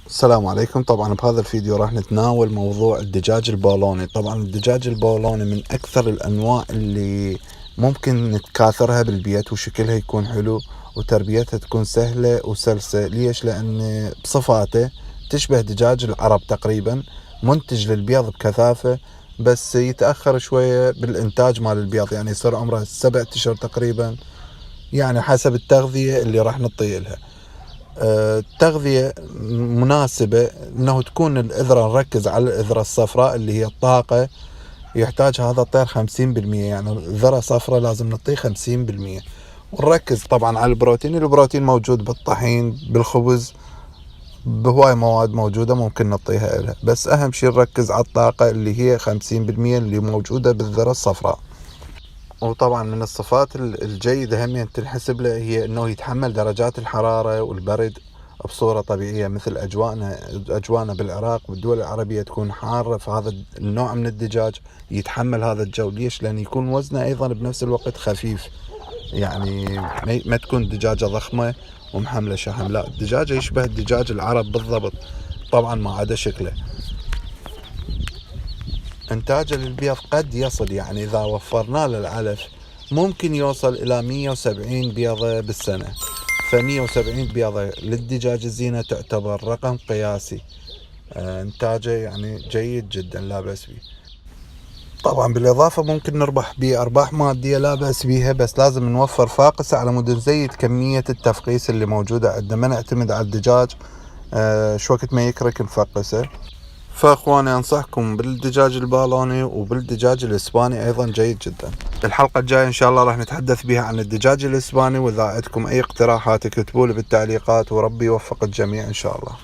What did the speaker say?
السلام عليكم. طبعا بهذا الفيديو راح نتناول موضوع الدجاج البولوني. طبعا الدجاج البولوني من اكثر الانواع اللي ممكن نتكاثرها بالبيت، وشكلها يكون حلو وتربيتها تكون سهلة وسلسة. ليش؟ لان بصفاته تشبه دجاج العرب تقريبا، منتج للبيض بكثافة، بس يتأخر شوية بالإنتاج مال البيض، يعني يصير عمره 7 أشهر تقريبا، يعني حسب التغذية اللي راح نعطيه لها. تغذية مناسبة انه تكون الإذرة، نركز على الإذرة الصفراء اللي هي الطاقة، يحتاج هذا الطير 50%، يعني ذرة صفراء لازم نعطيه 50%. ونركز طبعا على البروتين موجود بالطحين بالخبز، بهواي مواد موجودة ممكن نعطيها لها، بس أهم شي نركز على الطاقة اللي هي 50% اللي موجودة بالذرة الصفراء. وطبعا من الصفات الجيدة هم تنحسب له هي انه يتحمل درجات الحرارة والبرد بصورة طبيعية، مثل اجوانا بالعراق والدول العربية تكون حارة، فهذا النوع من الدجاج يتحمل هذا الجو. ليش؟ لان يكون وزنه ايضا بنفس الوقت خفيف، يعني ما تكون دجاجة ضخمة ومحملة شحم، لا، الدجاجة يشبه الدجاج العرب بالضبط، طبعا ما عدا شكله. إنتاجه للبيض قد يصل، يعني إذا وفرنا له العلف، ممكن يوصل إلى 170 بيضة بالسنة. ف170 بيضة للدجاج الزينة تعتبر رقم قياسي. إنتاجه يعني جيد جدا، لا بأس به. طبعا بالإضافة ممكن نربح به أرباح مادية، لا بأس بيها، بس لازم نوفر فاقسة على مود نزيد كمية التفقيس اللي موجودة عندنا، ما نعتمد على الدجاج شو وقت ما يكرك نفقسه. فاخواني انصحكم بالدجاج البالوني وبالدجاج الاسباني ايضا جيد جدا. الحلقة الجاية ان شاء الله راح نتحدث بها عن الدجاج الاسباني، واذا عندكم اي اقتراحات اكتبوا لي بالتعليقات، وربي يوفق الجميع ان شاء الله.